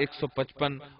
155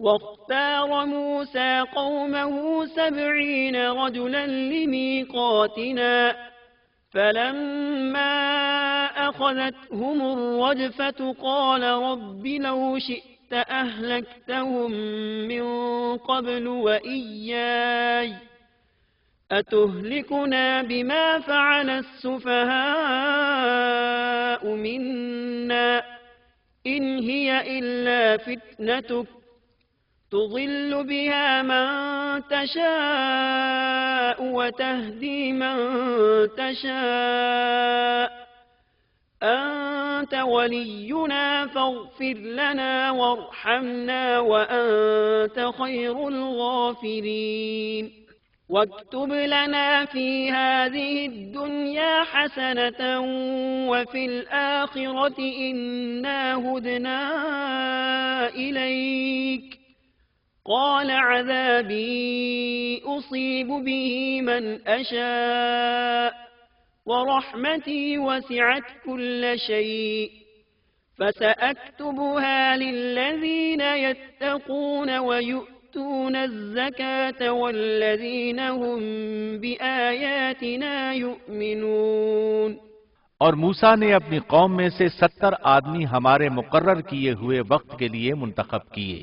واختار موسى قومه 70 رجلا لميقاتنا فلما أخذتهم الرجفة قال رب لو شئت أهلكتهم من قبل وإياي أتهلكنا بما فعل السفهاء منا إن هي إلا فتنتك تضل بها من تشاء وتهدي من تشاء أنت ولينا فاغفر لنا وارحمنا وأنت خير الغافرين واكتب لنا في هذه الدنيا حسنة وفي الآخرة إنا هدنا إليك قال عذابي أصيب به من أشاء ورحمتي وسعت كل شيء فسأكتبها للذين يتقون ويؤتون الزكاة والذين هم بآياتنا يؤمنون۔ اور موسیٰ نے اپنی قوم میں سے 70 آدمی ہمارے مقرر کیے ہوئے وقت کے لیے منتخب کیے،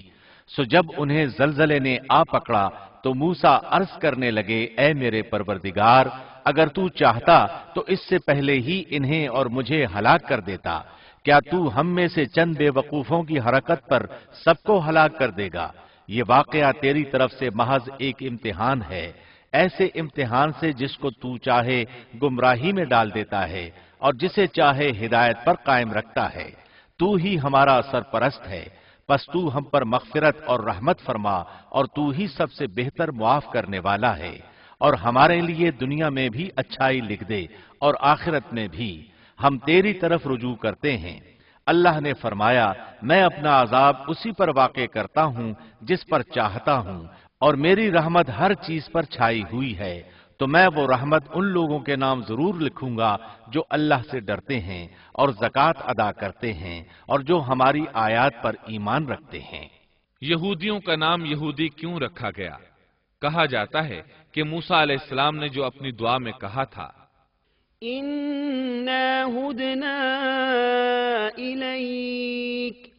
سو جب انہیں زلزلے نے آ پکڑا تو موسیٰ عرض کرنے لگے، اے میرے پروردگار، اگر تو چاہتا تو اس سے پہلے ہی انہیں اور مجھے ہلاک کر دیتا۔ کیا تو ہم میں سے چند بے وقوفوں کی حرکت پر سب کو ہلاک کر دے گا؟ یہ واقعہ تیری طرف سے محض ایک امتحان ہے، ایسے امتحان سے جس کو تو چاہے گمراہی میں ڈال دیتا ہے اور جسے چاہے ہدایت پر قائم رکھتا ہے۔ تو ہی ہمارا سرپرست ہے، پس تو ہم پر مغفرت اور رحمت فرما اور تو ہی سب سے بہتر معاف کرنے والا ہے، اور ہمارے لیے دنیا میں بھی اچھائی لکھ دے اور آخرت میں بھی، ہم تیری طرف رجوع کرتے ہیں۔ اللہ نے فرمایا، میں اپنا عذاب اسی پر واقع کرتا ہوں جس پر چاہتا ہوں، اور میری رحمت ہر چیز پر چھائی ہوئی ہے، تو میں وہ رحمت ان لوگوں کے نام ضرور لکھوں گا جو اللہ سے ڈرتے ہیں اور زکوٰۃ ادا کرتے ہیں اور جو ہماری آیات پر ایمان رکھتے ہیں۔ یہودیوں کا نام یہودی کیوں رکھا گیا؟ کہا جاتا ہے کہ موسیٰ علیہ السلام نے جو اپنی دعا میں کہا تھا، إِنَّا هُدْنَا إِلَيْكَ،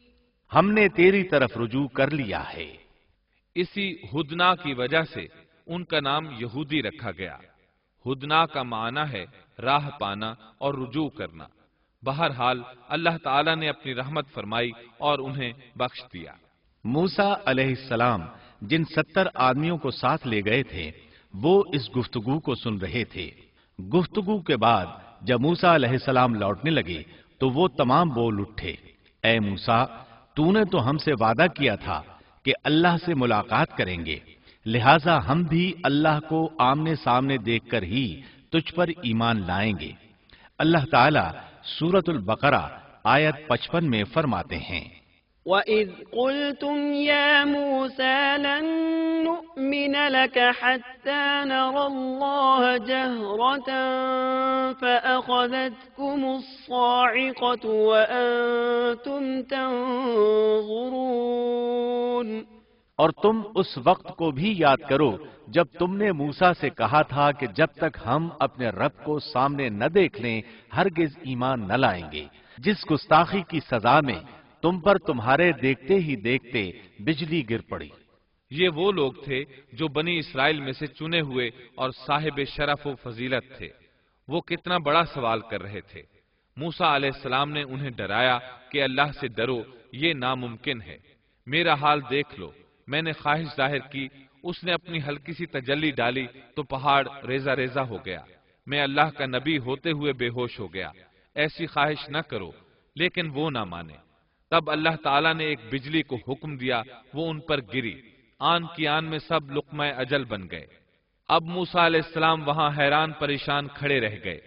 ہم نے تیری طرف رجوع کر لیا ہے، اسی ہدنا کی وجہ سے ان کا نام یہودی رکھا گیا۔ ہدنا کا معنی ہے راہ پانا اور رجوع کرنا۔ بہرحال اللہ تعالیٰ نے اپنی رحمت فرمائی اور انہیں بخش دیا۔ موسیٰ علیہ السلام جن 70 آدمیوں کو ساتھ لے گئے تھے وہ اس گفتگو کو سن رہے تھے۔ گفتگو کے بعد جب موسیٰ علیہ السلام لوٹنے لگے تو وہ تمام بول اٹھے، اے موسیٰ، تو نے تو ہم سے وعدہ کیا تھا کہ اللہ سے ملاقات کریں گے، لہٰذا ہم بھی اللہ کو آمنے سامنے دیکھ کر ہی تجھ پر ایمان لائیں گے۔ اللہ تعالیٰ سورۃ البقرہ آیت 55 میں فرماتے ہیں، وَإِذْ قُلْتُمْ يَا مُوسَى لَن نُّؤْمِنَ لَكَ حَتَّى نَرَى اللَّهَ جَهْرَةً فَأَخَذَتْكُمُ الصَّاعِقَةُ وَأَنتُمْ تَنظُرُونَ۔ اور تم اس وقت کو بھی یاد کرو جب تم نے موسیٰ سے کہا تھا کہ جب تک ہم اپنے رب کو سامنے نہ دیکھ لیں ہرگز ایمان نہ لائیں گے۔ جس گستاخی کی سزا میں تم پر تمہارے دیکھتے ہی دیکھتے بجلی گر پڑی۔ یہ وہ لوگ تھے جو بنی اسرائیل میں سے چنے ہوئے اور صاحب شرف و فضیلت تھے۔ وہ کتنا بڑا سوال کر رہے تھے۔ موسیٰ علیہ السلام نے انہیں ڈرایا کہ اللہ سے ڈرو، یہ ناممکن ہے۔ میرا حال دیکھ لو، میں نے خواہش ظاہر کی، اس نے اپنی ہلکی سی تجلی ڈالی تو پہاڑ ریزہ ریزہ ہو گیا۔ میں اللہ کا نبی ہوتے ہوئے بے ہوش ہو گیا۔ ایسی خواہش نہ کرو، لیکن وہ نہ مانے۔ تب اللہ تعالیٰ نے ایک بجلی کو حکم دیا، وہ ان پر گری، آن کی آن میں سب لقمہ اجل بن گئے۔ اب موسیٰ علیہ السلام وہاں حیران پریشان کھڑے رہ گئے۔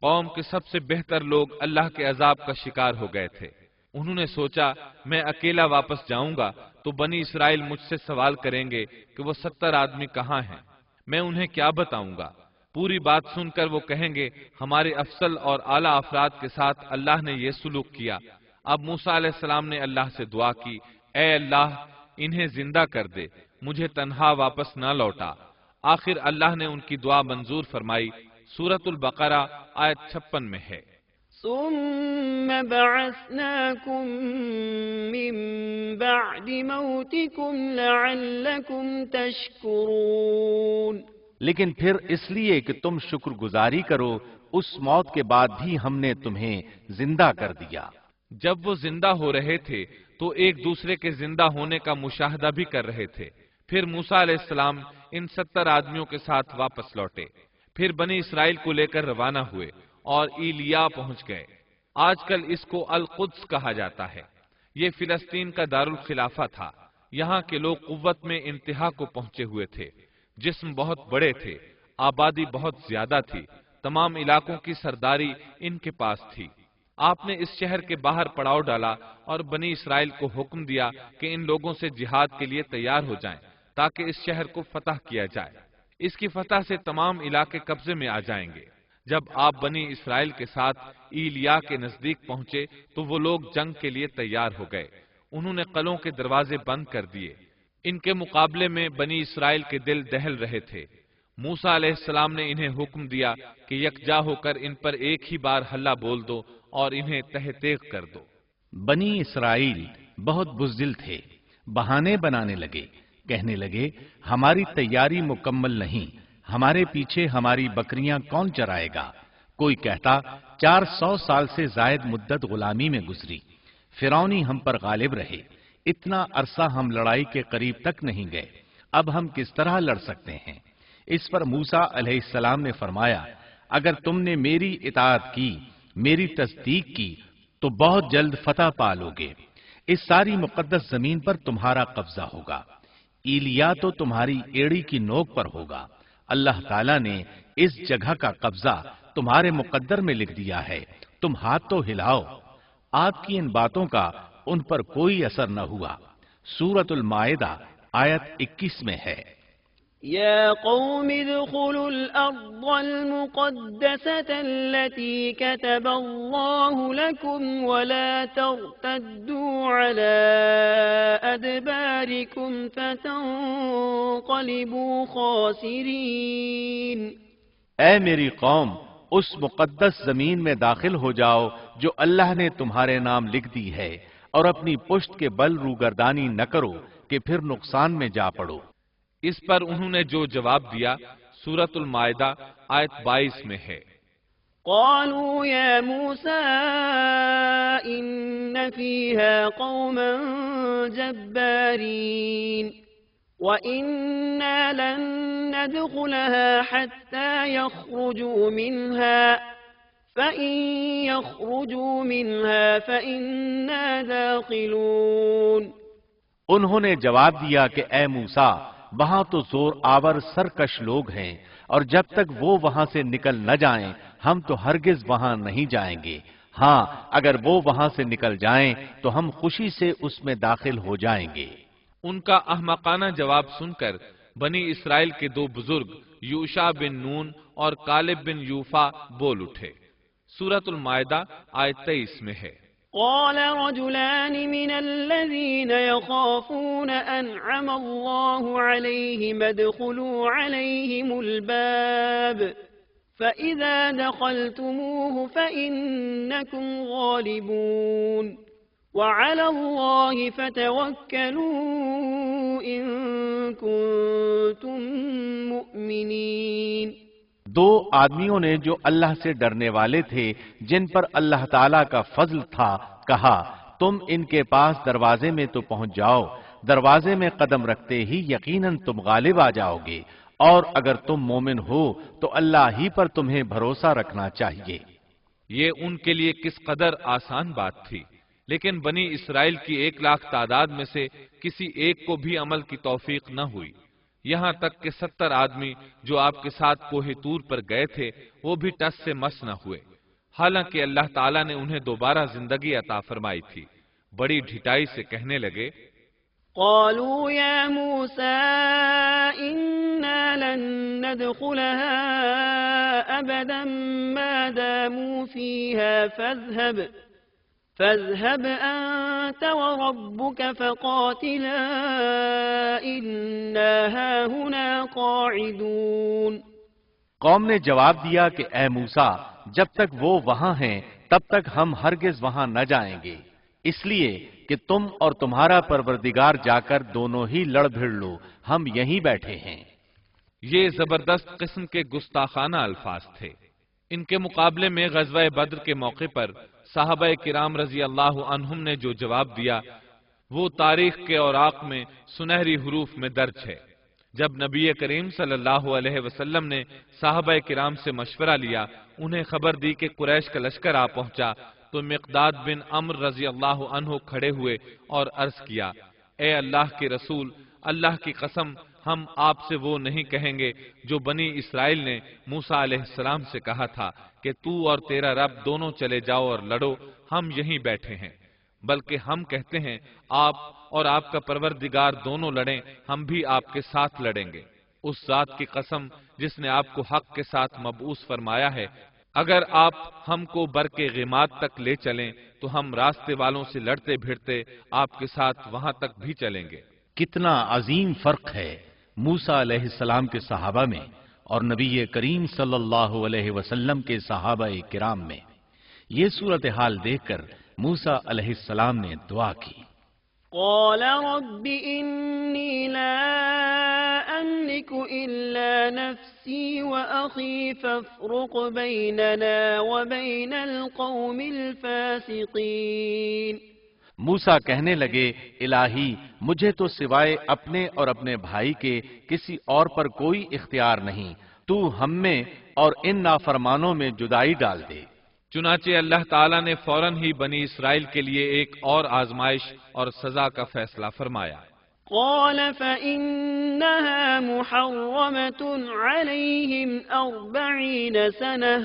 قوم کے سب سے بہتر لوگ اللہ کے عذاب کا شکار ہو گئے تھے۔ انہوں نے سوچا میں اکیلا واپس جاؤں گا تو بنی اسرائیل مجھ سے سوال کریں گے کہ وہ 70 آدمی کہاں ہیں، میں انہیں کیا بتاؤں گا؟ پوری بات سن کر وہ کہیں گے ہمارے افضل اور اعلیٰ افراد کے ساتھ اللہ نے یہ سلوک کیا۔ اب موسیٰ علیہ السلام نے اللہ سے دعا کی، اے اللہ انہیں زندہ کر دے، مجھے تنہا واپس نہ لوٹا۔ آخر اللہ نے ان کی دعا منظور فرمائی۔ سورۃ البقرہ آیت 56 میں ہے۔ ثم بعثناكم من بعد موتكم لعلكم تشكرون۔ لیکن پھر اس لیے کہ تم شکر گزاری کرو، اس موت کے بعد بھی ہم نے تمہیں زندہ کر دیا۔ جب وہ زندہ ہو رہے تھے تو ایک دوسرے کے زندہ ہونے کا مشاہدہ بھی کر رہے تھے۔ پھر موسیٰ علیہ السلام ان 70 آدمیوں کے ساتھ واپس لوٹے، پھر بنی اسرائیل کو لے کر روانہ ہوئے اور ایلیا پہنچ گئے۔ آج کل اس کو القدس کہا جاتا ہے۔ یہ فلسطین کا دارالخلافہ تھا۔ یہاں کے لوگ قوت میں انتہا کو پہنچے ہوئے تھے، جسم بہت بڑے تھے، آبادی بہت زیادہ تھی، تمام علاقوں کی سرداری ان کے پاس تھی۔ آپ نے اس شہر کے باہر پڑاؤ ڈالا اور بنی اسرائیل کو حکم دیا کہ ان لوگوں سے جہاد کے لیے تیار ہو جائیں تاکہ اس شہر کو فتح کیا جائے۔ اس کی فتح سے تمام علاقے قبضے میں آ جائیں گے۔ جب آپ بنی اسرائیل کے ساتھ ایلیا کے نزدیک پہنچے تو وہ لوگ جنگ کے لیے تیار ہو گئے۔ انہوں نے قلعوں کے دروازے بند کر دیے۔ ان کے مقابلے میں بنی اسرائیل کے دل دہل رہے تھے۔ موسیٰ علیہ السلام نے انہیں حکم دیا کہ یکجا ہو کر ان پر ایک ہی بار ہلہ بول دو اور انہیں تہ تیغ کر دو۔ بنی اسرائیل بہت بزدل تھے، بہانے بنانے لگے، کہنے لگے ہماری تیاری مکمل نہیں، ہمارے پیچھے ہماری بکریاں کون چرائے گا؟ کوئی کہتا 400 سال سے زائد مدت غلامی میں گزری، فرعونی ہم پر غالب رہے، اتنا عرصہ ہم لڑائی کے قریب تک نہیں گئے، اب ہم کس طرح لڑ سکتے ہیں؟ اس پر موسیٰ علیہ السلام نے فرمایا اگر تم نے میری اطاعت کی، میری تصدیق کی تو بہت جلد فتح پالو گے، اس ساری مقدس زمین پر تمہارا قبضہ ہوگا، ایلیا تو تمہاری ایڑی کی نوک پر ہوگا، اللہ تعالیٰ نے اس جگہ کا قبضہ تمہارے مقدر میں لکھ دیا ہے، تم ہاتھ تو ہلاؤ۔ آپ کی ان باتوں کا ان پر کوئی اثر نہ ہوا۔ سورۃ المائدہ آیت 21 میں ہے۔ يا قوم ادخلوا الأرض المقدسة التي كتب الله لكم ولا ترتدوا على أدباركم فتنقلبوا خاسرين۔ اے میری قوم، اس مقدس زمین میں داخل ہو جاؤ جو اللہ نے تمہارے نام لکھ دی ہے، اور اپنی پشت کے بل روگردانی نہ کرو کہ پھر نقصان میں جا پڑو۔ اس پر انہوں نے جو جواب دیا سورۃ المائدہ آیت 22 میں ہے۔ قالوا يا موسى إن فيها قوما جبارين وإنا لن ندخلها حتى يخرجوا منها فإن يخرجوا منها فإنا داخلون۔ انہوں نے جواب دیا کہ اے موسیٰ، وہاں تو زور آور سرکش لوگ ہیں، اور جب تک وہ وہاں سے نکل نہ جائیں ہم تو ہرگز وہاں نہیں جائیں گے، ہاں اگر وہ وہاں سے نکل جائیں تو ہم خوشی سے اس میں داخل ہو جائیں گے۔ ان کا احمقانہ جواب سن کر بنی اسرائیل کے دو بزرگ یوشع بن نون اور کالب بن یوفا بول اٹھے۔ سورۃ المائدہ آیت 23 میں ہے، قال رجلان من الذين يخافون أنعم الله عليهم ادخلوا عليهم الباب فإذا دخلتموه فإنكم غالبون وعلى الله فتوكلوا إن كنتم مؤمنين۔ دو آدمیوں نے جو اللہ سے ڈرنے والے تھے، جن پر اللہ تعالی کا فضل تھا، کہا تم ان کے پاس دروازے میں تو پہنچ جاؤ، دروازے میں قدم رکھتے ہی یقیناً تم غالب آ جاؤ گے، اور اگر تم مومن ہو تو اللہ ہی پر تمہیں بھروسہ رکھنا چاہیے۔ یہ ان کے لیے کس قدر آسان بات تھی، لیکن بنی اسرائیل کی 1,00,000 تعداد میں سے کسی ایک کو بھی عمل کی توفیق نہ ہوئی، یہاں تک کہ 70 آدمی جو آپ کے ساتھ کوہ طور پر گئے تھے وہ بھی ٹس سے مس نہ ہوئے، حالانکہ اللہ تعالیٰ نے انہیں دوبارہ زندگی عطا فرمائی تھی۔ بڑی ڈھٹائی سے کہنے لگے، قالوا يا موسى إنا لن ندخلها أبدا ما داموا فيها فاذهب أنت وربك فقاتلا إنا هاهنا قاعدون۔ قوم نے جواب دیا کہ اے موسیٰ، جب تک وہ وہاں ہیں تب تک ہم ہرگز وہاں نہ جائیں گے، اس لیے کہ تم اور تمہارا پروردگار جا کر دونوں ہی لڑ بھڑ لو، ہم یہیں بیٹھے ہیں۔ یہ زبردست قسم کے گستاخانہ الفاظ تھے۔ ان کے مقابلے میں غزوہ بدر کے موقع پر صحابہ کرام رضی اللہ عنہم نے جو جواب دیا وہ تاریخ کے اوراق میں سنہری حروف میں درج ہے۔ جب نبی کریم صلی اللہ علیہ وسلم نے صحابہ کرام سے مشورہ لیا، انہیں خبر دی کہ قریش کا لشکر آ پہنچا، تو مقداد بن عمرو رضی اللہ عنہ کھڑے ہوئے اور عرض کیا، اے اللہ کے رسول، اللہ کی قسم ہم آپ سے وہ نہیں کہیں گے جو بنی اسرائیل نے موسیٰ علیہ السلام سے کہا تھا کہ تو اور تیرا رب دونوں چلے جاؤ اور لڑو، ہم یہیں بیٹھے ہیں، بلکہ ہم کہتے ہیں آپ اور آپ کا پروردگار دونوں لڑیں، ہم بھی آپ کے ساتھ لڑیں گے۔ اس ذات کی قسم جس نے آپ کو حق کے ساتھ مبعوث فرمایا ہے، اگر آپ ہم کو برق غیمات تک لے چلیں تو ہم راستے والوں سے لڑتے بھیڑتے آپ کے ساتھ وہاں تک بھی چلیں گے۔ کتنا عظیم فرق ہے موسیٰ علیہ السلام کے صحابہ میں اور نبی کریم صلی اللہ علیہ وسلم کے صحابہ کرام میں۔ یہ صورتحال دیکھ کر موسیٰ علیہ السلام نے دعا کی، قال رب إني لا أملك إلا نفسي وأخي فافرق بيننا وبين القوم الفاسقين۔ موسیٰ کہنے لگے، الہی مجھے تو سوائے اپنے اور اپنے بھائی کے کسی اور پر کوئی اختیار نہیں، تو ہم میں اور ان نافرمانوں میں جدائی ڈال دے۔ چنانچہ اللہ تعالیٰ نے فوراً ہی بنی اسرائیل کے لیے ایک اور آزمائش اور سزا کا فیصلہ فرمایا۔ قال فإنها محرمة عليهم 40 سنة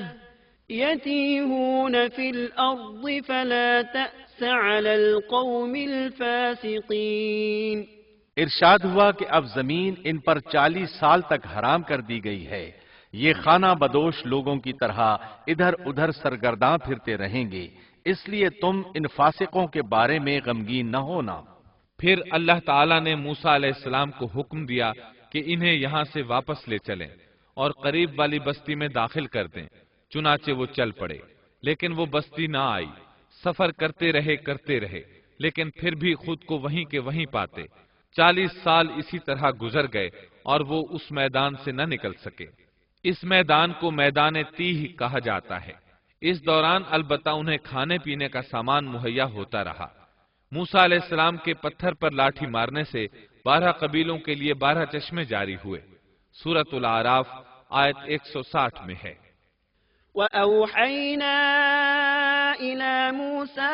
يتيهون في الأرض فلا تأس على القوم الفاسقين۔ ارشاد ہوا کہ اب زمین ان پر 40 سال تک حرام کر دی گئی ہے، یہ خانہ بدوش لوگوں کی طرح ادھر ادھر سرگرداں پھرتے رہیں گے، اس لیے تم ان فاسقوں کے بارے میں غمگین نہ ہونا۔ پھر اللہ تعالیٰ نے موسیٰ علیہ السلام کو حکم دیا کہ انہیں یہاں سے واپس لے چلیں اور قریب والی بستی میں داخل کر دیں۔ چنانچہ وہ چل پڑے، لیکن وہ بستی نہ آئی۔ سفر کرتے رہے لیکن پھر بھی خود کو وہیں کے وہیں پاتے۔ 40 سال اسی طرح گزر گئے اور وہ اس میدان سے نہ نکل سکے۔ اس میدان کو میدان تیہ کہا جاتا ہے۔ اس دوران البتہ انہیں کھانے پینے کا سامان مہیا ہوتا رہا۔ موسیٰ علیہ السلام کے پتھر پر لاٹھی مارنے سے 12 قبیلوں کے لیے 12 چشمے جاری ہوئے۔ سورۃ الاعراف آیت 160 میں ہے، وَأَوْحَيْنَا إِلَى مُوسَىٰ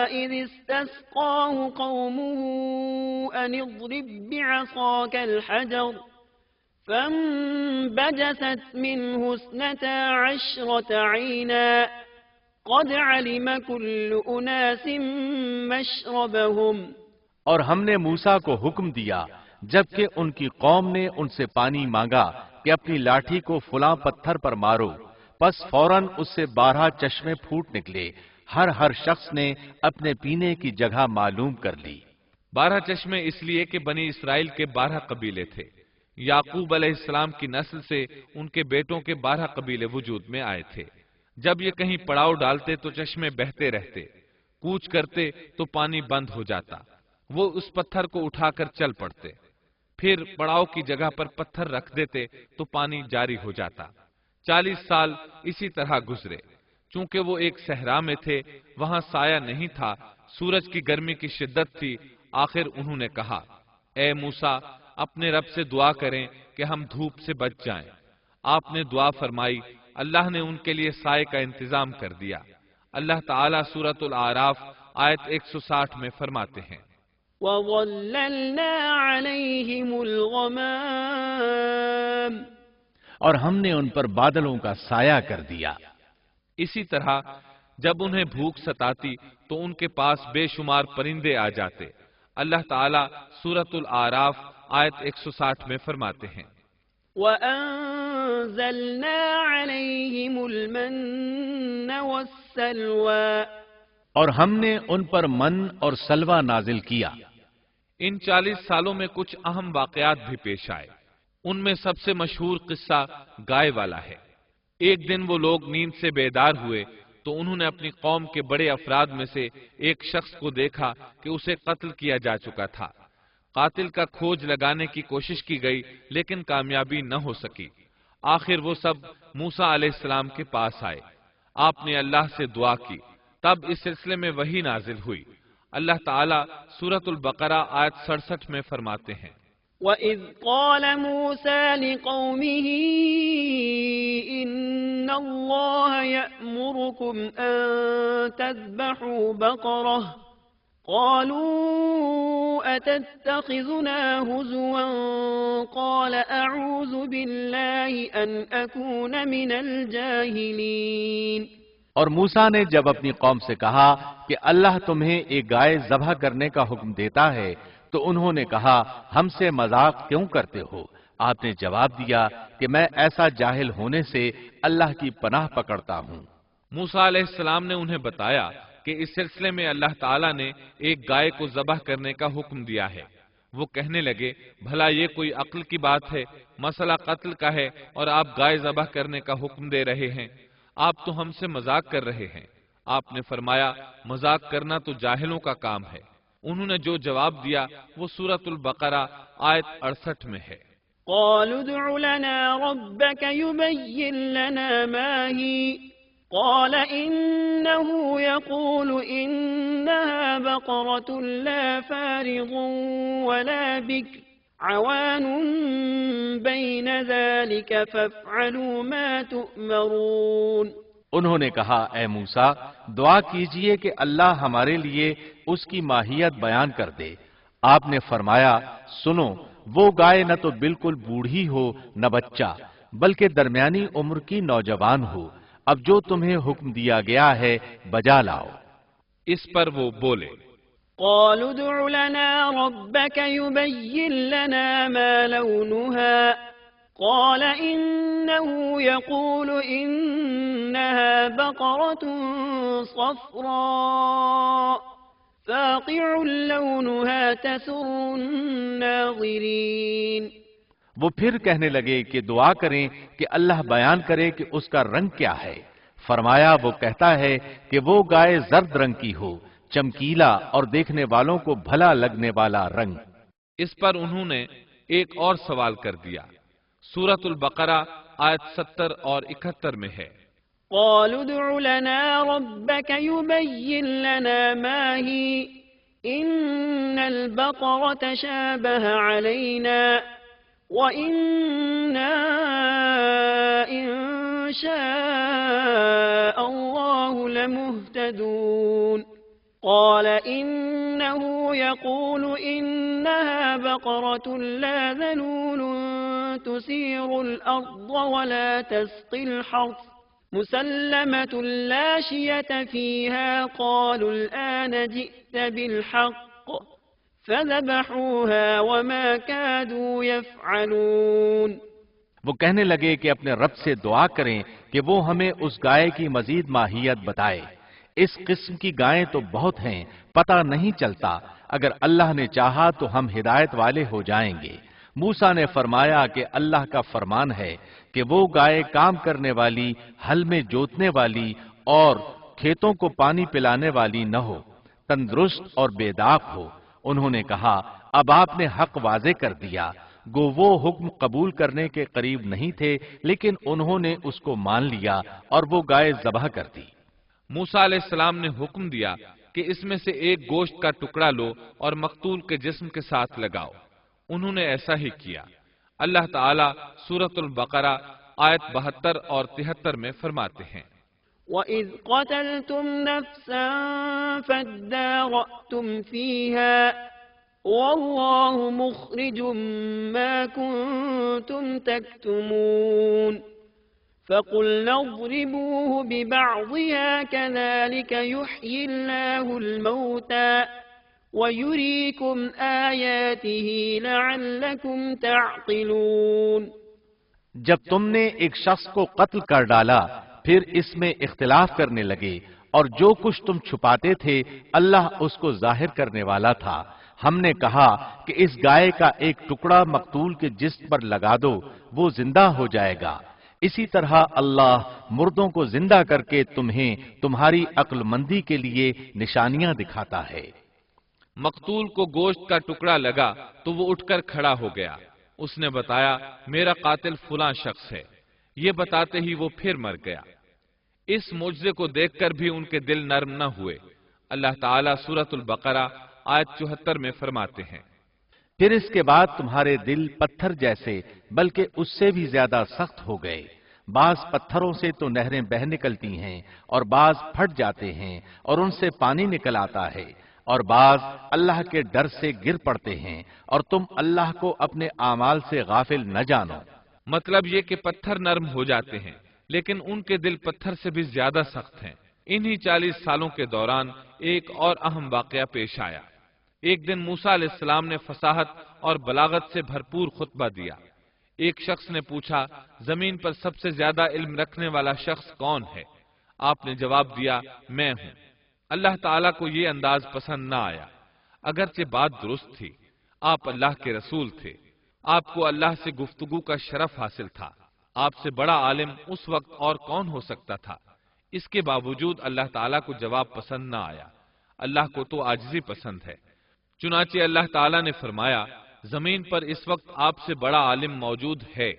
إِذِ اسْتَسْقَاهُ قَوْمُهُ أَنِ اضْرِب بِّعَصَاكَ الْحَجَرَ فَانبَجَسَتْ مِنْهُ 12 عَيْنًا قد علم كل أناس مشربهم اور ہم نے موسیٰ کو حکم دیا جبکہ ان کی قوم نے ان سے پانی مانگا کہ اپنی لاٹھی کو فلاں پتھر پر مارو، پس فوراً اس سے 12 چشمے پھوٹ نکلے، ہر شخص نے اپنے پینے کی جگہ معلوم کر لی۔ 12 چشمے اس لیے کہ بنی اسرائیل کے 12 قبیلے تھے۔ یعقوب علیہ السلام کی نسل سے ان کے بیٹوں کے 12 قبیلے وجود میں آئے تھے۔ جب یہ کہیں پڑاؤ ڈالتے تو چشمے بہتے رہتے، کوچ کرتے تو پانی بند ہو جاتا، وہ اس پتھر کو اٹھا کر چل پڑتے، پھر پڑاؤ کی جگہ پر پتھر رکھ دیتے تو پانی جاری ہو جاتا۔ 40 سال اسی طرح گزرے۔ چونکہ وہ ایک صحرا میں تھے، وہاں سایہ نہیں تھا، سورج کی گرمی کی شدت تھی، آخر انہوں نے کہا، اے موسیٰ، اپنے رب سے دعا کریں کہ ہم دھوپ سے بچ جائیں۔ آپ نے دعا فرمائی، اللہ نے ان کے لیے سائے کا انتظام کر دیا۔ اللہ تعالیٰ سورۃ الاعراف آیت 160 میں فرماتے ہیں، وَظَلَّلْنَا عَلَيْهِمُ الْغَمَامَ اور ہم نے ان پر بادلوں کا سایہ کر دیا۔ اسی طرح جب انہیں بھوک ستاتی تو ان کے پاس بے شمار پرندے آ جاتے۔ اللہ تعالیٰ سورۃ الاعراف آیت 160 میں فرماتے ہیں، وَأَنزَلْنَا عَلَيْهِمُ الْمَنَّ وَالسَّلْوَىٰ اور ہم نے ان پر من اور سلوہ نازل کیا۔ ان 40 سالوں میں کچھ اہم واقعات بھی پیش آئے۔ ان میں سب سے مشہور قصہ گائے والا ہے۔ ایک دن وہ لوگ نیند سے بیدار ہوئے تو انہوں نے اپنی قوم کے بڑے افراد میں سے ایک شخص کو دیکھا کہ اسے قتل کیا جا چکا تھا۔ قاتل کا کھوج لگانے کی کوشش کی گئی لیکن کامیابی نہ ہو سکی۔ آخر وہ سب موسیٰ علیہ السلام کے پاس آئے۔ آپ نے اللہ سے دعا کی، تب اس سلسلے میں وحی نازل ہوئی۔ اللہ تعالیٰ سورۃ البقرہ آیت 67 میں فرماتے ہیں، وَإِذْ قَالَ مُوسَى لِقَوْمِهِ إِنَّ اللَّهَ يَأْمُرُكُمْ أَن تَذْبَحُوا بَقَرَةً قَالُوا أَتَتَّخِذُنَا هُزُوًا قَالَ أَعُوذُ بِاللَّهِ أَنْ أَكُونَ مِنَ الْجَاهِلِينَ۔ اور موسیٰ نے جب اپنی قوم سے کہا کہ اللہ تمہیں ایک گائے ذبح کرنے کا حکم دیتا ہے تو انہوں نے کہا، ہم سے مذاق کیوں کرتے ہو؟ آپ نے جواب دیا کہ میں ایسا جاہل ہونے سے اللہ کی پناہ پکڑتا ہوں۔ موسیٰ علیہ السلام نے انہیں بتایا کہ اس سلسلے میں اللہ تعالیٰ نے ایک گائے کو ذبح کرنے کا حکم دیا ہے۔ وہ کہنے لگے، بھلا یہ کوئی عقل کی بات ہے؟ مسئلہ قتل کا ہے اور آپ گائے ذبح کرنے کا حکم دے رہے ہیں، آپ تو ہم سے مذاق کر رہے ہیں۔ آپ نے فرمایا، مذاق کرنا تو جاہلوں کا کام ہے۔ انہوں نے جو جواب دیا وہ سورۃ البقرہ آیت 68 میں ہے، قالوا ادع لنا ربك يبين لنا ما هي قال إنه يقول إنها بقرة لا فارض ولا بكر عوان بين ذلك فافعلوا ما تؤمرون۔ انہوں نے کہا، اے موسیٰ، دعا کیجئے کہ اللہ ہمارے لیے اس کی ماہیت بیان کر دے۔ آپ نے فرمایا، سنو، وہ گائے نہ تو بالکل بوڑھی ہو نہ بچہ، بلکہ درمیانی عمر کی نوجوان ہو۔ اب جو تمہیں حکم دیا گیا ہے بجا لاؤ۔ اس پر وہ بولے، قالوا ادع لنا ربك يبين لنا ما لونها قال إنه يقول إنها بقرة صفراء فاقع لونها تسر الناظرين۔ وہ پھر کہنے لگے کہ دعا کریں کہ اللہ بیان کرے کہ اس کا رنگ کیا ہے۔ فرمایا، وہ کہتا ہے کہ وہ گائے زرد رنگ کی ہو، چمکیلا اور دیکھنے والوں کو بھلا لگنے والا رنگ۔ اس پر انہوں نے ایک اور سوال کر دیا۔ سورۃ البقرہ آیت 70 اور 71 میں ہے، قالوا ادع لنا ربك يبين لنا ما هي إن البقرة شابه علينا وإنا إن شاء الله لمهتدون۔ قال إنه يقول إنها بقرة لا ذلول تثير الأرض ولا تسقي الحرث مسلمة لا شية فيها قالوا الآن جئت بالحق فذبحوها وما كادوا يفعلون۔ وہ کہنے لگے کہ اپنے رب سے دعا کریں کہ وہ ہمیں اس گائے کی مزید ماہیت بتائے۔ اس قسم کی گائیں تو بہت ہیں، پتہ نہیں چلتا، اگر اللہ نے چاہا تو ہم ہدایت والے ہو جائیں گے۔ موسیٰ نے فرمایا کہ اللہ کا فرمان ہے کہ وہ گائے کام کرنے والی، ہل میں جوتنے والی اور کھیتوں کو پانی پلانے والی نہ ہو، تندرست اور بے داغ ہو۔ انہوں نے کہا اب آپ نے حق واضح کر دیا۔ گو وہ حکم قبول کرنے کے قریب نہیں تھے، لیکن انہوں نے اس کو مان لیا اور وہ گائے ذبح کر دی۔ موسیٰ علیہ السلام نے حکم دیا کہ اس میں سے ایک گوشت کا ٹکڑا لو اور مقتول کے جسم کے ساتھ لگاؤ۔ انہوں نے ایسا ہی کیا۔ اللہ تعالیٰ سورۃ البقرہ آیت 72 اور 73 میں فرماتے ہیں وَإِذْ قَتَلْتُمْ نَفْسًا فَادَّارَأْتُمْ فِيهَا وَاللَّهُ مُخْرِجٌ مَا كُنتُمْ تَكْتُمُونَ فَقُلْنَا اضْرِبُوهُ بِبَعْضِهَا كَذَلِكَ يُحْيِي اللَّهُ الْمَوْتَى وَيُرِيكُمْ آيَاتِهِ لَعَلَّكُمْ تَعْقِلُونَ۔ جب تم نے ایک شخص کو قتل کر ڈالا، پھر اس میں اختلاف کرنے لگے، اور جو کچھ تم چھپاتے تھے اللہ اس کو ظاہر کرنے والا تھا۔ ہم نے کہا کہ اس گائے کا ایک ٹکڑا مقتول کے جسم پر لگا دو، وہ زندہ ہو جائے گا۔ اسی طرح اللہ مردوں کو زندہ کر کے تمہیں تمہاری عقل مندی کے لیے نشانیاں دکھاتا ہے۔ مقتول کو گوشت کا ٹکڑا لگا تو وہ اٹھ کر کھڑا ہو گیا۔ اس نے بتایا میرا قاتل فلاں شخص ہے۔ یہ بتاتے ہی وہ پھر مر گیا۔ اس معجزے کو دیکھ کر بھی ان کے دل نرم نہ ہوئے۔ اللہ تعالیٰ سورۃ البقرہ آیت 74 میں فرماتے ہیں پھر اس کے بعد تمہارے دل پتھر جیسے بلکہ اس سے بھی زیادہ سخت ہو گئے۔ بعض پتھروں سے تو نہریں بہہ نکلتی ہیں اور بعض پھٹ جاتے ہیں اور ان سے پانی نکل آتا ہے، اور بعض اللہ کے ڈر سے گر پڑتے ہیں، اور تم اللہ کو اپنے اعمال سے غافل نہ جانو۔ مطلب یہ کہ پتھر نرم ہو جاتے ہیں، لیکن ان کے دل پتھر سے بھی زیادہ سخت ہیں۔ انہی 40 سالوں کے دوران ایک اور اہم واقعہ پیش آیا۔ ایک دن موسیٰ علیہ السلام نے فصاحت اور بلاغت سے بھرپور خطبہ دیا۔ ایک شخص نے پوچھا زمین پر سب سے زیادہ علم رکھنے والا شخص کون ہے؟ آپ نے جواب دیا میں ہوں۔ اللہ تعالیٰ کو یہ انداز پسند نہ آیا، اگرچہ بات درست تھی۔ آپ اللہ کے رسول تھے، آپ کو اللہ سے گفتگو کا شرف حاصل تھا۔ آپ سے بڑا عالم اس وقت اور کون ہو سکتا تھا؟ اس کے باوجود اللہ تعالیٰ کو جواب پسند نہ آیا۔ اللہ کو تو عاجزی پسند ہے۔ چنانچہ اللہ تعالیٰ نے فرمایا زمین پر اس وقت آپ سے بڑا عالم موجود ہے۔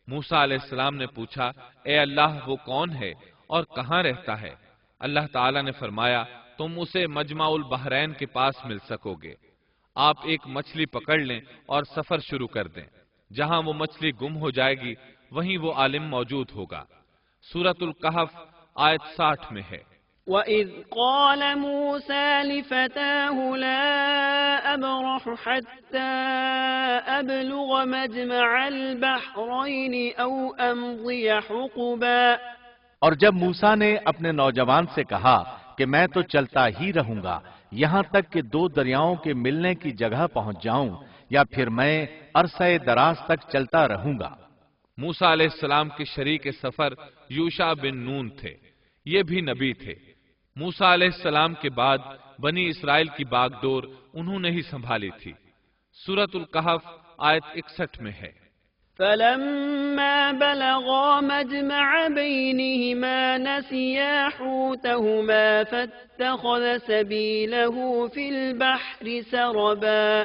موسیٰ علیہ السلام نے پوچھا اے اللہ وہ کون ہے اور کہاں رہتا ہے؟ اللہ تعالیٰ نے فرمایا تم اسے مجمع البحرین کے پاس مل سکو گے۔ آپ ایک مچھلی پکڑ لیں اور سفر شروع کر دیں، جہاں وہ مچھلی گم ہو جائے گی وہیں وہ عالم موجود ہوگا۔ سورۃ الکہف آیت 60 میں ہے وَإِذْ قَالَ مُوسَى لِفَتَاهُ لَا أَبْرَحُ حَتَّى أَبْلُغَ مَجْمَعَ الْبَحْرَيْنِ أَوْ أَمْضِيَ حُقُبًا۔ اور جب موسیٰ نے اپنے نوجوان سے کہا کہ میں تو چلتا ہی رہوں گا یہاں تک کہ 2 دریاؤں کے ملنے کی جگہ پہنچ جاؤں، یا پھر میں عرصہ دراز تک چلتا رہوں گا۔ موسیٰ علیہ السلام کے شریک سفر یوشع بن نون تھے، یہ بھی نبی تھے۔ موسیٰ علیہ السلام کے بعد بنی اسرائیل کی باغ ڈور انہوں نے ہی سنبھالی تھی۔ سورۃ الکہف آیت 61 میں ہے فَلَمَّا بَلَغَا مَجْمَعَ بَيْنِهِمَا نَسِيَا حُوتَهُمَا فَاتَّخَذَ سَبِيلَهُ فِي الْبَحْرِ سَرَبًا۔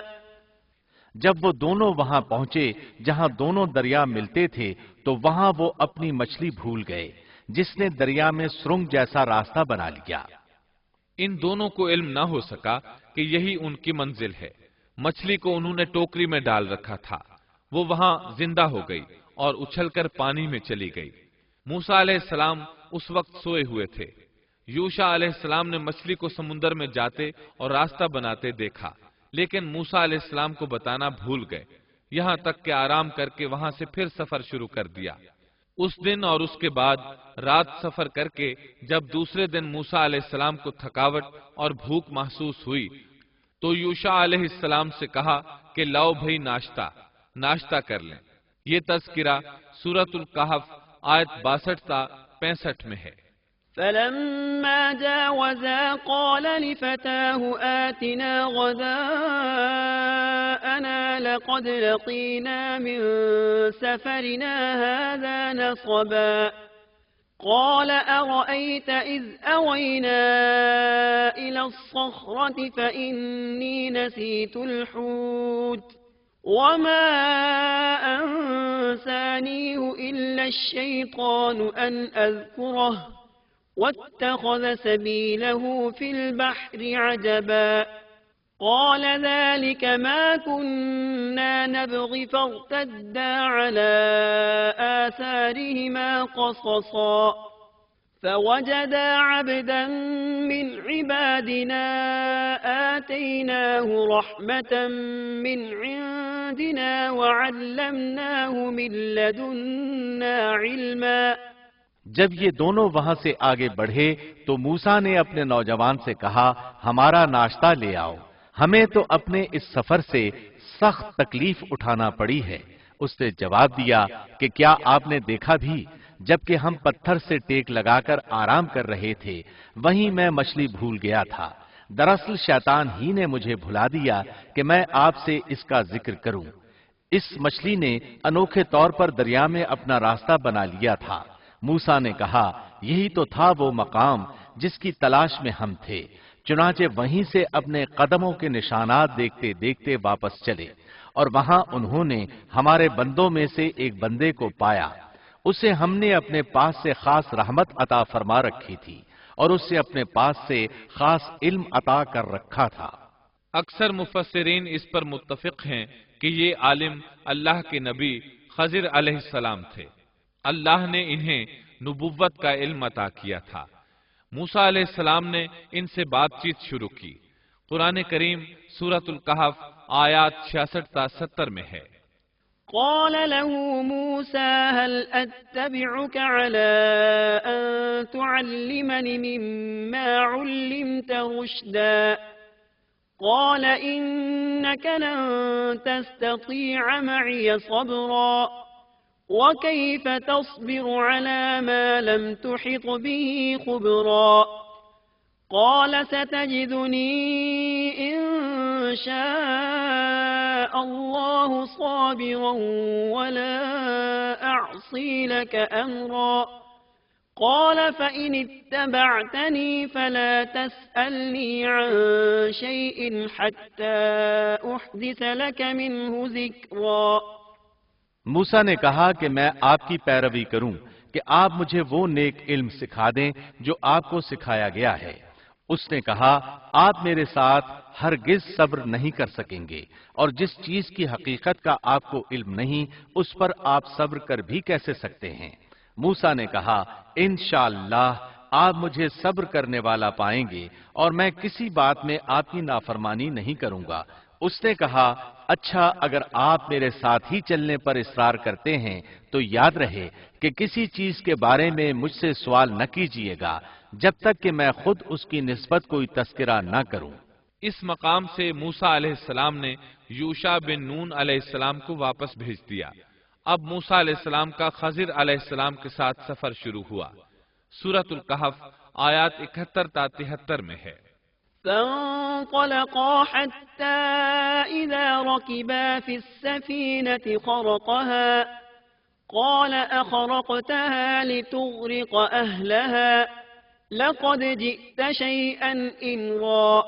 جب وہ دونوں وہاں پہنچے جہاں دونوں دریا ملتے تھے تو وہاں وہ اپنی مچھلی بھول گئے، جس نے دریا میں سرنگ جیسا راستہ بنا لیا۔ ان دونوں کو علم نہ ہو سکا کہ یہی ان کی منزل ہے۔ مچھلی کو انہوں نے ٹوکری میں ڈال رکھا تھا، وہ وہاں زندہ ہو گئی اور اچھل کر پانی میں چلی گئی۔ موسیٰ علیہ السلام اس وقت سوئے ہوئے تھے۔ یوشع علیہ السلام نے مچھلی کو سمندر میں جاتے اور راستہ بناتے دیکھا، لیکن موسیٰ علیہ السلام کو بتانا بھول گئے، یہاں تک کہ آرام کر کے وہاں سے پھر سفر شروع کر دیا۔ اس دن اور اس کے بعد رات سفر کر کے جب دوسرے دن موسیٰ علیہ السلام کو تھکاوٹ اور بھوک محسوس ہوئی تو یوشع علیہ السلام سے کہا کہ لاؤ بھئی ناشتہ کر لیں۔ یہ تذکرہ سورۃ الکہف آیت 62 تا 65 میں ہے۔ فلما جاوزا قال لفتاه آتنا غداءنا لقد لقينا من سفرنا هذا نصبا قال أرأيت إذ أوينا إلى الصخرة فإني نسيت الحوت وما أنسانيه إلا الشيطان أن أذكره واتخذ سبيله في البحر عجبا قال ذلك ما كنا نبغي فارتدا على آثارهما قصصا فوجدا عبدا من عبادنا آتيناه رحمة من عندنا وعلمناه من لدنا علما۔ جب یہ دونوں وہاں سے آگے بڑھے تو موسیٰ نے اپنے نوجوان سے کہا ہمارا ناشتہ لے آؤ، ہمیں تو اپنے اس سفر سے سخت تکلیف اٹھانا پڑی ہے۔ اس نے جواب دیا کہ کیا آپ نے دیکھا بھی جبکہ ہم پتھر سے ٹیک لگا کر آرام کر رہے تھے وہیں میں مچھلی بھول گیا تھا۔ دراصل شیطان ہی نے مجھے بھلا دیا کہ میں آپ سے اس کا ذکر کروں۔ اس مچھلی نے انوکھے طور پر دریا میں اپنا راستہ بنا لیا تھا۔ موسیٰ نے کہا یہی تو تھا وہ مقام جس کی تلاش میں ہم تھے، چنانچہ وہیں سے اپنے قدموں کے نشانات دیکھتے دیکھتے واپس چلے اور وہاں انہوں نے ہمارے بندوں میں سے ایک بندے کو پایا، اسے ہم نے اپنے پاس سے خاص رحمت عطا فرما رکھی تھی اور اس سے اپنے پاس سے خاص علم عطا کر رکھا تھا۔ اکثر مفسرین اس پر متفق ہیں کہ یہ عالم اللہ کے نبی خضر علیہ السلام تھے۔ اللہ نے انہیں نبوت کا علم عطا کیا تھا۔ موسیٰ علیہ السلام نے ان سے بات چیت شروع کی۔ قرآن کریم سورۃ الکہف آیات 66 تا 70 میں ہے۔ قال له موسى هل أتبعك على أن تعلمني مما علمت رشدا قال إنك لن تستطيع معي صبرا وكيف تصبر على ما لم تحط به خبرا قال ستجدني إن شاء الله صابرا ولا أعصي لك أمرا قال فإن اتبعتني فلا تسألني عن شيء حتى أحدث لك منه ذكرا۔ موسیٰ نے کہا کہ میں آپ کی پیروی کروں کہ آپ مجھے وہ نیک علم سکھا دیں جو آپ کو سکھایا گیا ہے۔ اس نے کہا آپ میرے ساتھ ہرگز صبر نہیں کر سکیں گے اور جس چیز کی حقیقت کا آپ کو علم نہیں اس پر آپ صبر کر بھی کیسے سکتے ہیں۔ موسیٰ نے کہا انشاءاللہ آپ مجھے صبر کرنے والا پائیں گے اور میں کسی بات میں آپ کی نافرمانی نہیں کروں گا۔ اس نے کہا اچھا اگر آپ میرے ساتھ ہی چلنے پر اصرار کرتے ہیں تو یاد رہے کہ کسی چیز کے بارے میں مجھ سے سوال نہ کیجیے گا جب تک کہ میں خود اس کی نسبت کوئی تذکرہ نہ کروں۔ اس مقام سے موسیٰ علیہ السلام نے یوشع بن نون علیہ السلام کو واپس بھیج دیا۔ اب موسیٰ علیہ السلام کا خضر علیہ السلام کے ساتھ سفر شروع ہوا۔ سورۃ الکہف آیات 71 تا 73 میں ہے۔ فانطلقا حتى إذا ركبا في السفينة خرقها قال أخرقتها لتغرق أهلها لقد جئت شيئا إمرا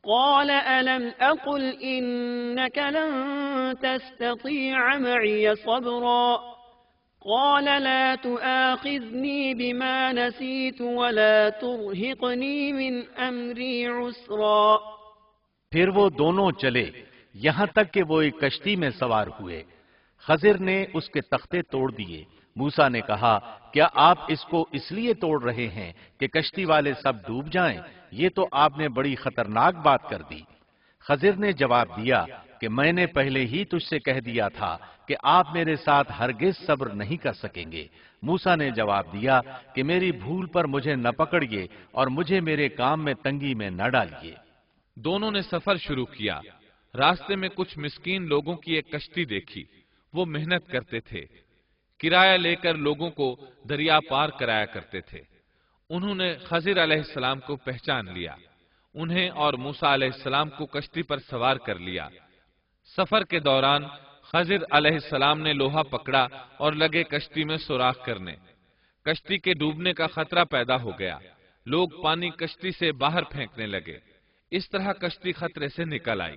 قال ألم أقل إنك لن تستطيع معي صبرا قال لا تؤاخذني بما نسيت ولا ترهقني من أمري عسرا۔ پھر وہ دونوں چلے یہاں تک کہ وہ ایک کشتی میں سوار ہوئے۔ خضر نے اس کے تختے توڑ دیے۔ موسیٰ نے کہا کیا آپ اس کو اس لیے توڑ رہے ہیں کہ کشتی والے سب ڈوب جائیں؟ یہ تو آپ نے بڑی خطرناک بات کر دی۔ خضر نے جواب دیا کہ میں نے پہلے ہی تجھ سے کہہ دیا تھا کہ آپ میرے ساتھ ہرگز صبر نہیں کر سکیں گے۔ موسیٰ نے جواب دیا کہ میری بھول پر مجھے نہ پکڑیے اور مجھے میرے کام میں تنگی میں نہ ڈالیے۔ دونوں نے سفر شروع کیا۔ راستے میں کچھ مسکین لوگوں کی ایک کشتی دیکھی۔ وہ محنت کرتے تھے، کرایہ لے کر لوگوں کو دریا پار کرایا کرتے تھے۔ انہوں نے خضر علیہ السلام کو پہچان لیا، انہیں اور موسیٰ علیہ السلام کو کشتی پر سوار کر لیا۔ سفر کے دوران خضر علیہ السلام نے لوہا پکڑا اور لگے کشتی میں سوراخ کرنے۔ کشتی کے ڈوبنے کا خطرہ پیدا ہو گیا، لوگ پانی کشتی سے باہر پھینکنے لگے۔ اس طرح کشتی خطرے سے نکل آئی۔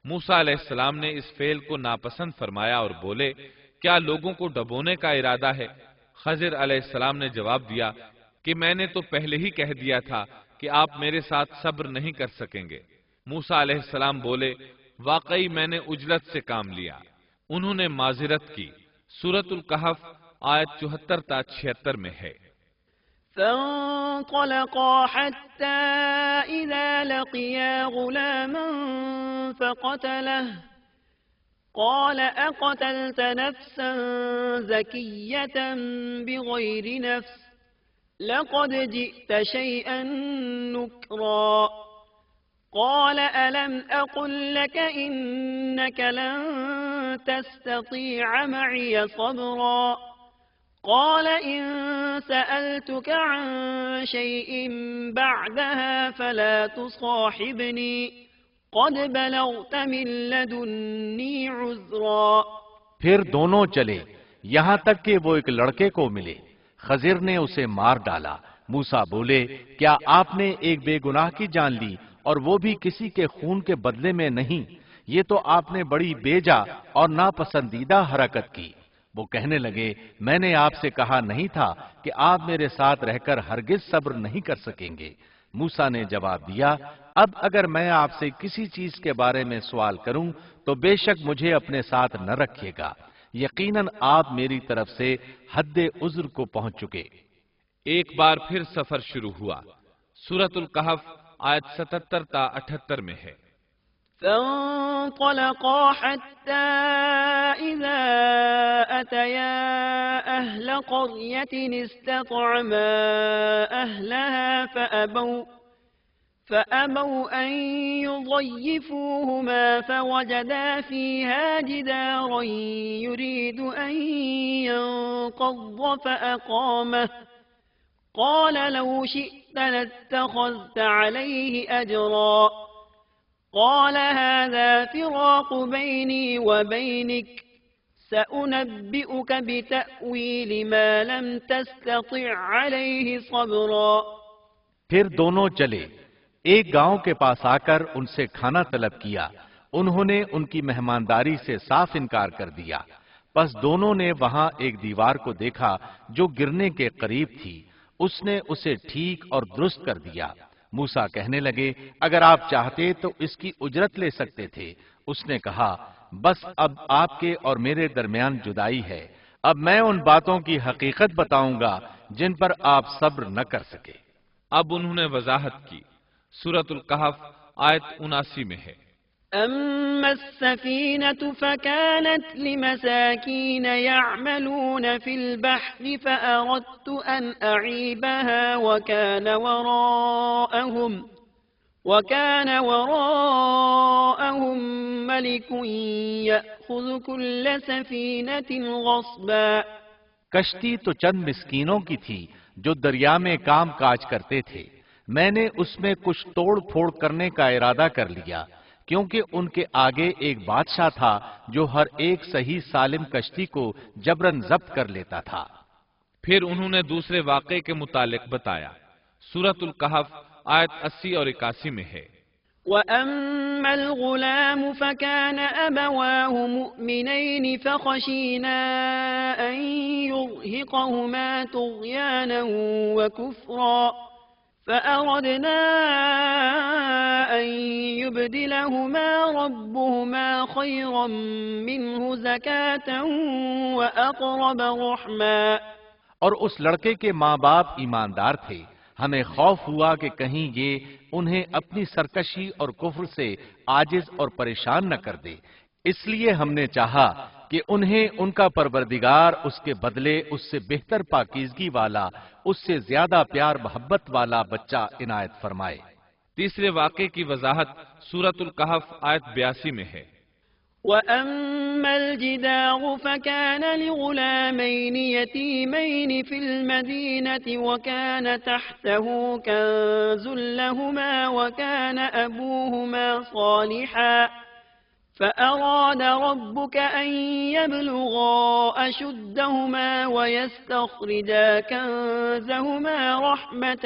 موسیٰ علیہ السلام نے اس فعل کو ناپسند فرمایا اور بولے، کیا لوگوں کو ڈبونے کا ارادہ ہے؟ خضر علیہ السلام نے جواب دیا کہ میں نے تو پہلے ہی کہہ دیا تھا کہ آپ میرے ساتھ صبر نہیں کر سکیں گے۔ موسیٰ علیہ السلام بولے، واقعی میں نے عجلت سے کام لیا۔ انہوں نے معذرت کی۔ سورۃ الکہف آیت 74 تا 76 میں ہے۔ فانطلقا حتى إذا لقيا غلاما فقتله قال أقتلت نفسا زكية بغير نفس لقد جئت شيئا نكرا قال ألم أقل لك إنك لن تستطيع معي صبرا قال إن سألتك عن شيء بعدها فلا تصاحبني قد بلغت من لدني عذرا۔ پھر دونوں چلے یہاں تک کہ وہ ایک لڑکے کو ملے۔ خضر نے اسے مار ڈالا۔ موسیٰ بولے، کیا آپ نے ایک بے گناہ کی جان لی اور وہ بھی کسی کے خون کے بدلے میں نہیں؟ یہ تو آپ نے بڑی بیجا اور ناپسندیدہ حرکت کی۔ وہ کہنے لگے، میں نے آپ سے کہا نہیں تھا کہ آپ میرے ساتھ رہ کر ہرگز صبر نہیں کر سکیں گے۔ موسیٰ نے جواب دیا، اب اگر میں آپ سے کسی چیز کے بارے میں سوال کروں تو بے شک مجھے اپنے ساتھ نہ رکھیے گا، یقیناً آپ میری طرف سے حد عذر کو پہنچ چکے۔ ایک بار پھر سفر شروع ہوا۔ سورۃ الکہف آیت 77 تا 78 میں ہے۔ فانطلقا حتى إذا أتيا أهل قرية استطعما أهلها فأبوا أن يضيفوهما فوجدا فيها جدارا يريد أن ينقض فأقامه قال لو شئت لاتخذت عليه أجرا قال هذا فراق بيني وبينك سأنبئك بتأويل ما لم تستطع عليه صبرا۔ پھر دونوں چلے، ایک گاؤں کے پاس آ کر ان سے کھانا طلب کیا۔ انہوں نے ان کی مہمانداری سے صاف انکار کر دیا۔ پس دونوں نے وہاں ایک دیوار کو دیکھا جو گرنے کے قریب تھی، اس نے اسے ٹھیک اور درست کر دیا۔ موسیٰ کہنے لگے، اگر آپ چاہتے تو اس کی اجرت لے سکتے تھے۔ اس نے کہا، بس اب آپ کے اور میرے درمیان جدائی ہے، اب میں ان باتوں کی حقیقت بتاؤں گا جن پر آپ صبر نہ کر سکے۔ اب انہوں نے وضاحت کی۔ سورۃ الکہف آیت 79 میں ہے۔ أما السفينة فكانت لمساكين يعملون في البحر فأردت أن أعيبها وكان وراءهم ملك يأخذ كل سفينة غصبا۔ کشتی تو چند مسکینوں کی تھی جو دریا میں کام کاج کرتے تھے، میں نے اس میں کچھ توڑ پھوڑ کرنے کا ارادہ کر لیا، کیونکہ ان کے آگے ایک بادشاہ تھا جو ہر ایک صحیح سالم کشتی کو جبراً ضبط کر لیتا تھا۔ پھر انہوں نے دوسرے واقعے کے متعلق بتایا۔ سورۃ الکہف آیت 80 اور 81 میں ہے۔ وَأَمَّا الْغُلَامُ فَكَانَ أَبَوَاهُ مُؤْمِنَيْنِ فَخَشِينَا أَن يُرْهِقَهُمَا طُغْيَانًا وَكُفْرًا فأردنا أن يبدلهما ربهما خيرا منه زكاة وأقرب رحما۔ اور اس لڑکے کے ماں باپ ایماندار تھے، ہمیں خوف ہوا کہ کہیں یہ انہیں اپنی سرکشی اور کفر سے عاجز اور پریشان نہ کر دے، اس لیے ہم نے چاہا کہ انہیں ان کا پروردگار اس کے بدلے اس سے بہتر پاکیزگی والا، اس سے زیادہ پیار محبت والا بچہ عنایت فرمائے۔ تیسرے واقعے کی وضاحت سورۃ الکہف آیت 82 میں ہے۔ وَأَمَّا الْجِدَارُ فَكَانَ لِغُلَامَيْنِ يَتِيمَيْنِ فِي الْمَدِينَةِ وَكَانَ تَحْتَهُ كَنزٌ لَهُمَا وَكَانَ أَبُوهُمَا صَالِحًا فَأَرَادَ رَبُّكَ أَن يَبْلُغَا أَشُدَّهُمَا وَيَسْتَخْرِجَا كَنزَهُمَا رَحْمَةً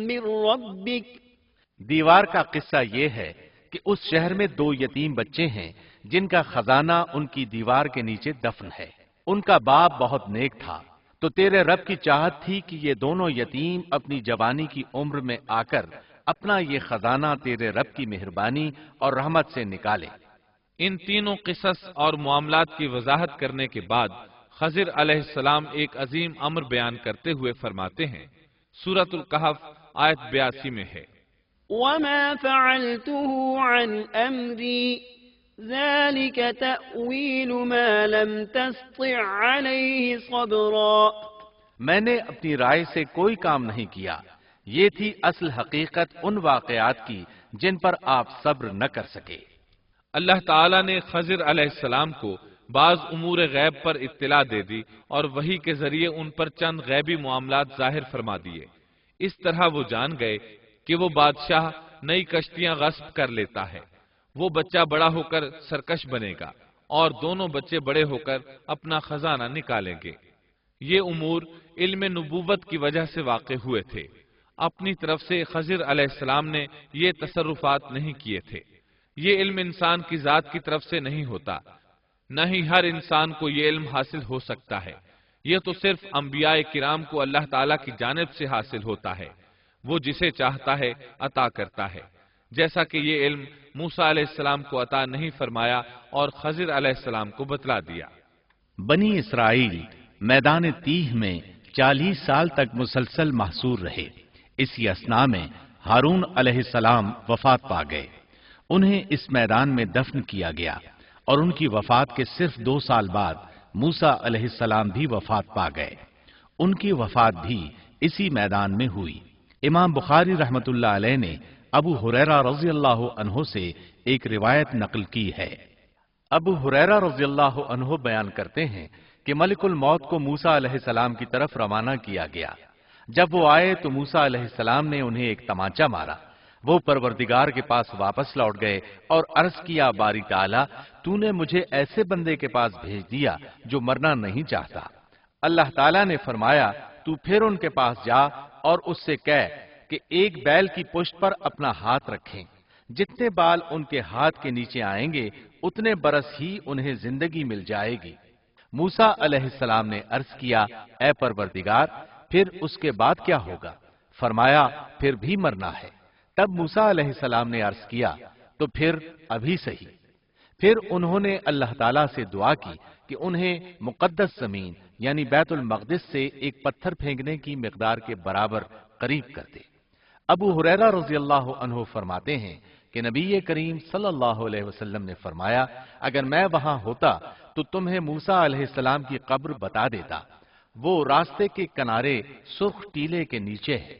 مِّن رَّبِّكَ۔ دیوار کا قصہ یہ ہے کہ اس شہر میں دو یتیم بچے ہیں جن کا خزانہ ان کی دیوار کے نیچے دفن ہے۔ ان کا باپ بہت نیک تھا، تو تیرے رب کی چاہت تھی کہ یہ دونوں یتیم اپنی جوانی کی عمر میں آ کر اپنا یہ خزانہ تیرے رب کی مہربانی اور رحمت سے نکالے۔ ان تینوں قصص اور معاملات کی وضاحت کرنے کے بعد خضر علیہ السلام ایک عظیم امر بیان کرتے ہوئے فرماتے ہیں، سورۃ الکہف آیت 82 میں ہے، وَمَا فَعَلْتُهُ عَنْ أَمْرِي ذَلِكَ تَأْوِيلُ مَا لَمْ تَسْطِعْ عَلَيْهِ صَبْرًا۔ میں نے اپنی رائے سے کوئی کام نہیں کیا، یہ تھی اصل حقیقت ان واقعات کی جن پر آپ صبر نہ کر سکے۔ اللہ تعالیٰ نے خضر علیہ السلام کو بعض امور غیب پر اطلاع دے دی اور وحی کے ذریعے ان پر چند غیبی معاملات ظاہر فرما دیے۔ اس طرح وہ جان گئے کہ وہ بادشاہ نئی کشتیاں غصب کر لیتا ہے، وہ بچہ بڑا ہو کر سرکش بنے گا اور دونوں بچے بڑے ہو کر اپنا خزانہ نکالیں گے۔ یہ امور علم نبوت کی وجہ سے واقع ہوئے تھے، اپنی طرف سے خضر علیہ السلام نے یہ تصرفات نہیں کیے تھے۔ یہ علم انسان کی ذات کی طرف سے نہیں ہوتا، نہ ہی ہر انسان کو یہ علم حاصل ہو سکتا ہے، یہ تو صرف انبیاء کرام کو اللہ تعالیٰ کی جانب سے حاصل ہوتا ہے، وہ جسے چاہتا ہے عطا کرتا ہے، جیسا کہ یہ علم موسیٰ علیہ السلام کو عطا نہیں فرمایا اور خضر علیہ السلام کو بتلا دیا۔ بنی اسرائیل میدان تیہ میں 40 سال تک مسلسل محصور رہے۔ اسی اثناء میں ہارون علیہ السلام وفات پا گئے، انہیں اس میدان میں دفن کیا گیا، اور ان کی وفات کے صرف 2 سال بعد موسیٰ علیہ السلام بھی وفات پا گئے۔ ان کی وفات بھی اسی میدان میں ہوئی۔ امام بخاری رحمۃ اللہ علیہ نے ابو ہریرہ رضی اللہ عنہ سے ایک روایت نقل کی ہے۔ ابو ہریرہ رضی اللہ عنہ بیان کرتے ہیں کہ ملک الموت کو موسیٰ علیہ السلام کی طرف روانہ کیا گیا۔ جب وہ آئے تو موسیٰ علیہ السلام نے انہیں ایک تمانچہ مارا، وہ پروردگار کے پاس واپس لوٹ گئے اور عرض کیا، باری تعالیٰ تو نے مجھے ایسے بندے کے پاس بھیج دیا جو مرنا نہیں چاہتا۔ اللہ تعالیٰ نے فرمایا، تو پھر ان کے پاس جا اور اس سے کہہ کہ ایک بیل کی پشت پر اپنا ہاتھ رکھیں، جتنے بال ان کے ہاتھ کے نیچے آئیں گے اتنے برس ہی انہیں زندگی مل جائے گی۔ موسیٰ علیہ السلام نے عرض کیا، اے پروردگار پھر اس کے بعد کیا ہوگا؟ فرمایا، پھر بھی مرنا ہے۔ تب موسیٰ علیہ السلام نے عرض کیا، تو پھر ابھی صحیح۔ پھر انہوں نے اللہ تعالیٰ سے دعا کی کہ انہیں مقدس زمین یعنی بیت المقدس سے ایک پتھر پھینکنے کی مقدار کے برابر قریب کر دے۔ ابو ہریرہ رضی اللہ عنہ فرماتے ہیں کہ نبی کریم صلی اللہ علیہ وسلم نے فرمایا، اگر میں وہاں ہوتا تو تمہیں موسیٰ علیہ السلام کی قبر بتا دیتا، وہ راستے کے کنارے سرخ ٹیلے کے نیچے ہے۔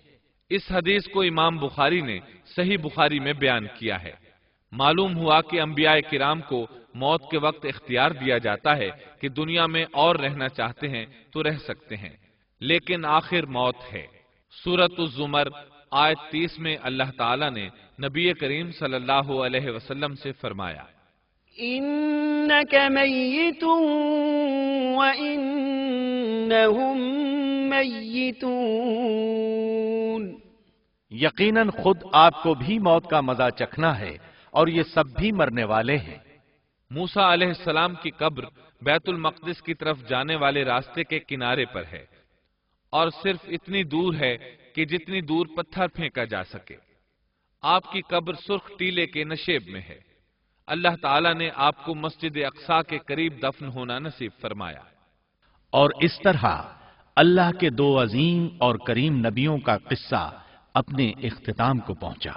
اس حدیث کو امام بخاری نے صحیح بخاری میں بیان کیا ہے۔ معلوم ہوا کہ انبیاء کرام کو موت کے وقت اختیار دیا جاتا ہے کہ دنیا میں اور رہنا چاہتے ہیں تو رہ سکتے ہیں، لیکن آخر موت ہے۔ سورۃ الزمر آیت 30 میں اللہ تعالیٰ نے نبی کریم صلی اللہ علیہ وسلم سے فرمایا، إنك ميت وإنهم ميتون۔ یقیناً خود آپ کو بھی موت کا مزہ چکھنا ہے اور یہ سب بھی مرنے والے ہیں۔ موسیٰ علیہ السلام کی قبر بیت المقدس کی طرف جانے والے راستے کے کنارے پر ہے اور صرف اتنی دور ہے کہ جتنی دور پتھر پھینکا جا سکے۔ آپ کی قبر سرخ ٹیلے کے نشیب میں ہے۔ اللہ تعالیٰ نے آپ کو مسجد اقصی کے قریب دفن ہونا نصیب فرمایا۔ اور اس طرح اللہ کے 2 عظیم اور کریم نبیوں کا قصہ اپنے اختتام کو پہنچا۔